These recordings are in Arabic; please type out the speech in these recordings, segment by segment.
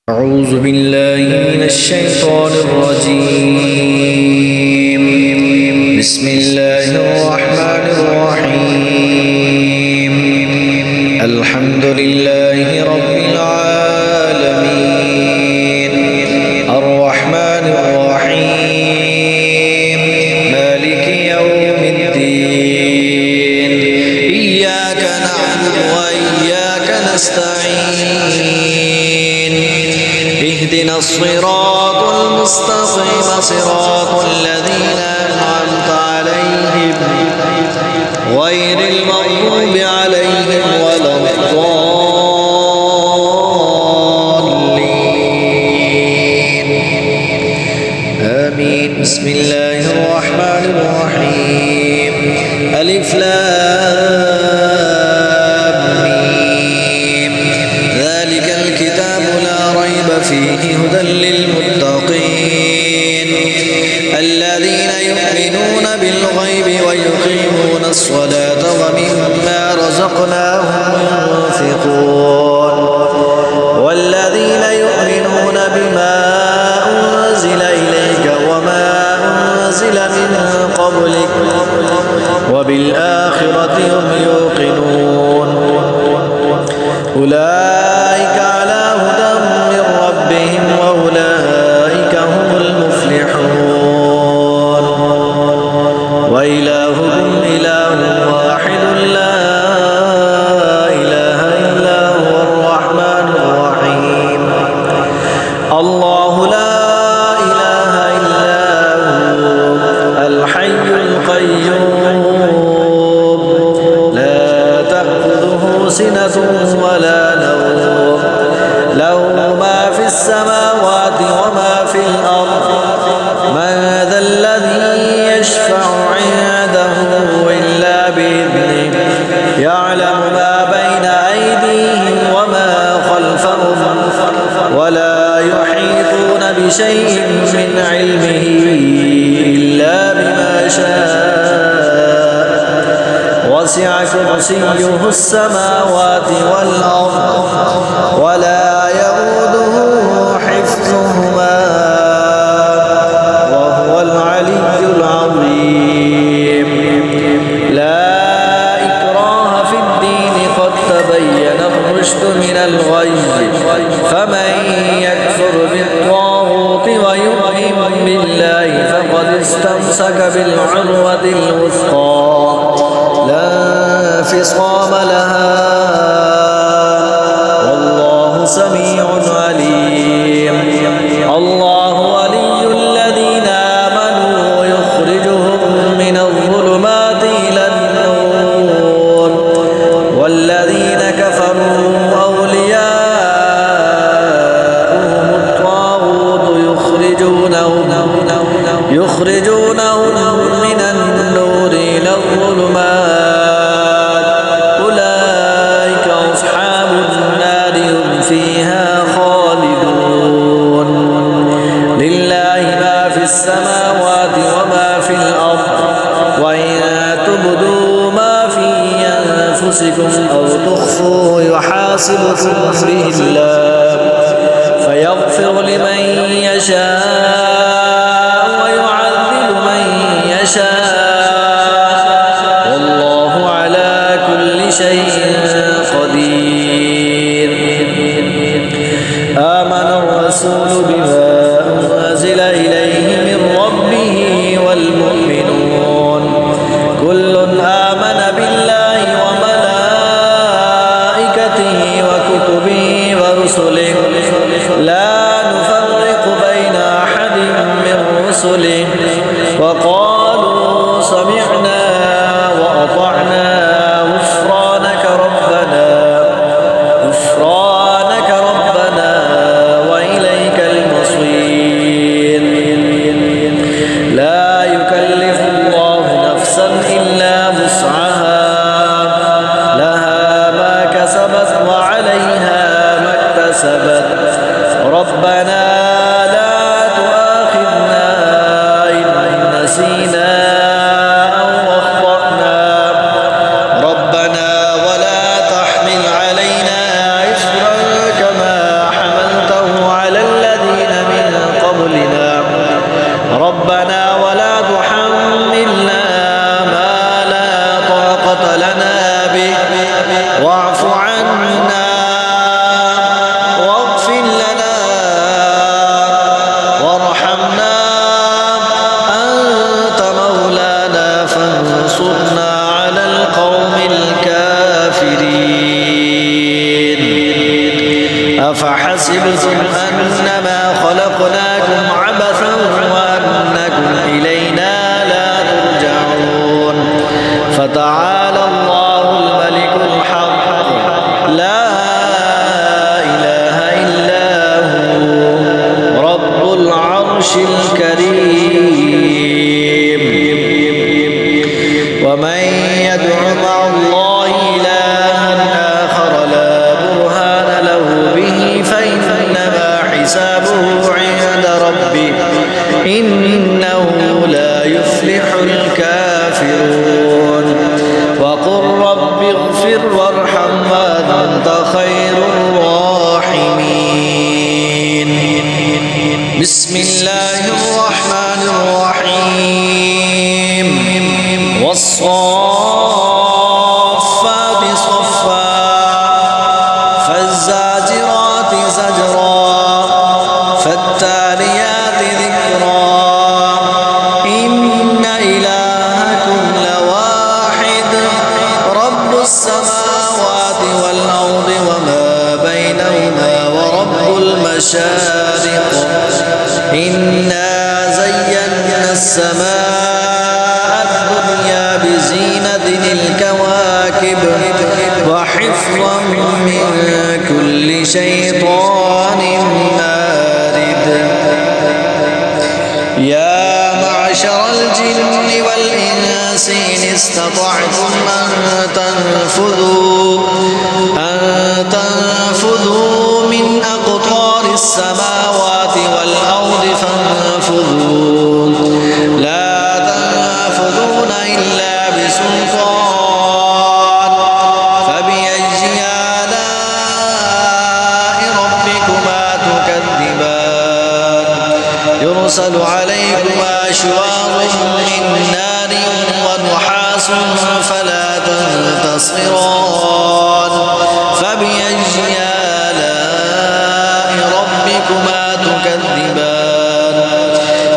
أعوذ بالله من الشيطان الرجيم. بسم الله الرحمن الرحيم. الحمد لله رب العالمين الرحمن الرحيم مالك يوم الدين. إياك نعبد وإياك نستعين. اهدنا الصراط المستقيم صراط الذين أنعمت عليهم غير المغضوب عليهم ولا الضالين آمين. بسم الله الرحمن الرحيم. ألف لام ميم. ذلك الكتاب لا ريب فيه هدى للمتقين الذين يؤمنون بالغيب ويقيمون الصلاة ومما رزقناهم ينفقون والذين يؤمنون بما أنزل إليك وما أنزل من قبلك وبالآخرة هم يوقنون. أولئك على هدى من ربهم وأولئك هم المفلحون. وإلهكم إله واحد لا إله إلا هو الرحمن الرحيم. الله لا إله إلا هو الحي القيوم لا تأخذه سنة ولا نوم له ما في السماوات وما في الأرض. من ذا الذي يشفع عنده إلا بإذنه يعلم ما بين أيديهم وما خلفهم ولا يحيطون بشيء من علمه إلا بما شاء. وسع كرسيه السماوات والأرض ولا يؤوده حفظهما وهو العلي العظيم. لا إكراه في الدين قد تبين الرشد من الغي. فمن يكفر بالطاغوت ويؤمن بالله فقد استمسك بالعروة الوثقى لا انفصام لها والله سميع عليم. الله ولي الذين آمنوا يخرجهم من الظلمات إلى النور والذين كفروا أولياءهم الطاغوت يخرجونهم من النور إلى الظلمات. أولئك أصحاب النار هم فيها خالدون. لله ما في السماوات وما في الأرض وإن تبدوا ما في أنفسكم أو تخفوه يحاسبكم به الله فيغفر لمن يشاء ويعذب من يشاء والله على كل شيء قدير. آمن الرسول بما أنزل إليه من ربه والمؤمنون كل آمن بالله وملائكته وكتبه ورسله لا نفرق بين أحد من رسله وقالوا سمعنا وأطعنا غفرانك ربنا وإليك المصير. لا يكلف الله نفسا إلا وسعها لها ما كسبت وعليها ما اكتسبت. ربنا لا تؤاخذنا إن نسينا أو أخطأنا. ربنا ولا تحمل علينا إصرا كما حملته فزعمتم أنما خلقناكم عبثا وأنكم إلينا لا ترجعون فتعالى الله الملك الحق لا إله إلا هو رب العرش الكريم ومن يدع مع الله إلها آخر لا برهان له به فإنما حسابه عند ربه إنه لا يفلح الكافرون وقل رب اغفر وارحم وأنت خير الراحمين بسم الله الرحمن الرحيم والصافات صفا فالزاجرات زجرا فالتاليات ذكرا إن إلهكم لواحد رب السماوات والأرض وما بينهما ورب المشارق إنا زينا السماء الدنيا بزينة الكواكب وحفظا من كل شيطان مارد يا معشر الجن والإنس إن استطعتم أن تنفذوا من أقطار السماوات والأرض فانفذوا لا تنفذون إلا بسلطان فبأي آلاء ربكما تكذبان يرسل عليكما شواظ من نار ونحاس فلا تنتصران فبأي آلاء ربكما تكذبان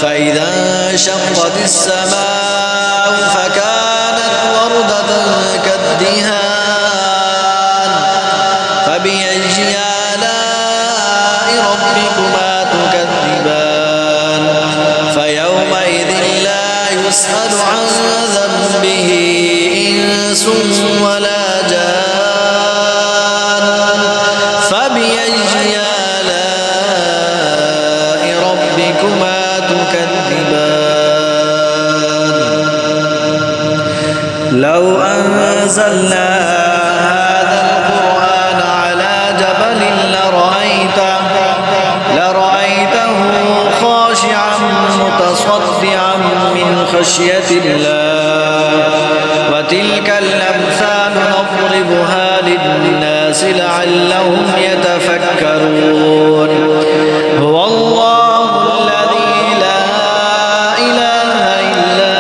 فإذا انشقت السماء فكانت وردة كالدهان فبأي آلاء ربكما تكذبان فيومئذ لا يسأل عن ذنبه إنس ولا جان فبأي آلاء ربكما تكذبان لو أنزلنا هذا القرآن على جبل لرأيته خاشعا متصدعا من خشية الله وتلك الأمثال نضربها للناس لعلهم يتفكرون هو الله الذي لا إله إلا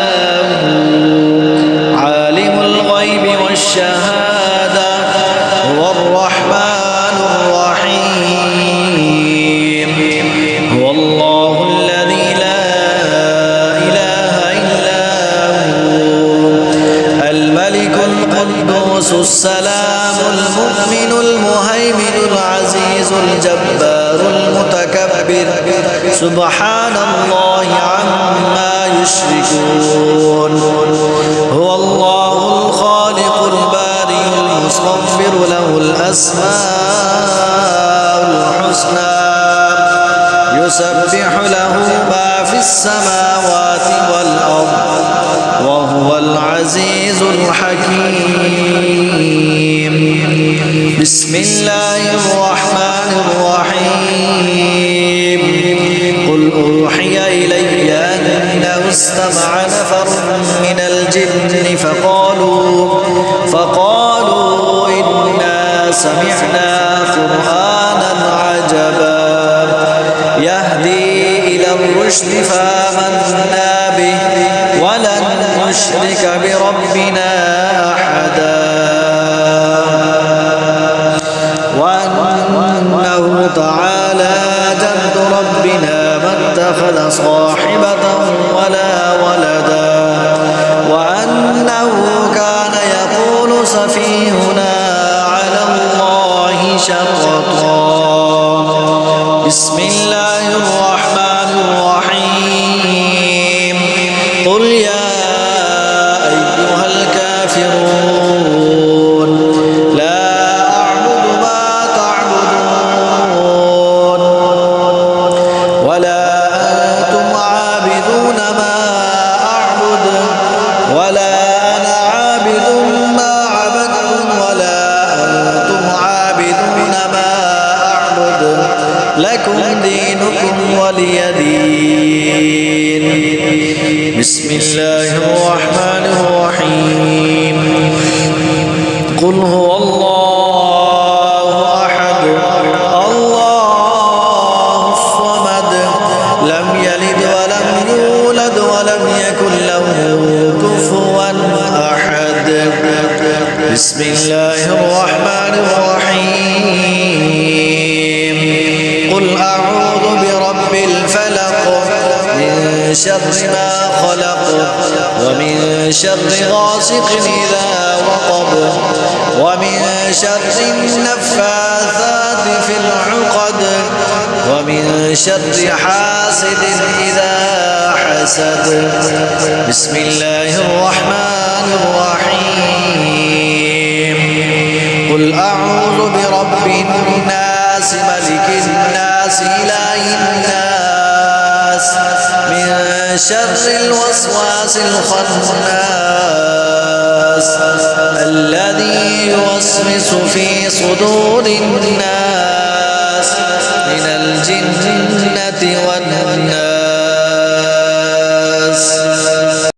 هو عالم الغيب والشهادة هو الرحمن الرحيم هو الله الذي لا إله إلا هو الملك القدوس السلام المؤمن المهيمن العزيز الجبار المتكبر سبحان الله عما يشركون هو الله الخالق البارئ المصور له الأسماء الحسنى يسبح له ما في السماوات والأرض وهو العزيز الحكيم بسم الله الرحمن الرحيم قل أوحي إلي أنه استمع نفر من الجن فقالوا إنا سمعنا قرآنا عجبا يهدي إلى الرشد فآمنا به ولن نشرك بربنا أحدا وأنه تعالى جد ربنا ما اتخذ صاحبة ولا ولدا وأنه كان يقول سفيهنا على الله شططا بسم الله الرحمن الرحيم قل يا أيها الكافرون لا أعبد ما تعبدون ولا أنتم عابدون ما أعبد ولا أنا عابد ما عبدتم ولا أنتم عابدون ما أعبد لكم دينكم ولي دين بسم الله الرحمن الرحيم قل هو الله أحد الله الصمد لم يلد ولم يولد ولم يكن له كفوا أحد بسم الله الرحمن الرحيم قل أعوذ برب الفلق من شر ما خلق ومن شر غاسق إذا وقب ومن شر النفاثات في العقد ومن شر حاسد إذا حسد بسم الله الرحمن الرحيم قل أعوذ برب الناس ملك الناس إله الناس من شر الوسواس الخناس الذي يوسوس في صدور الناس من الجنة والناس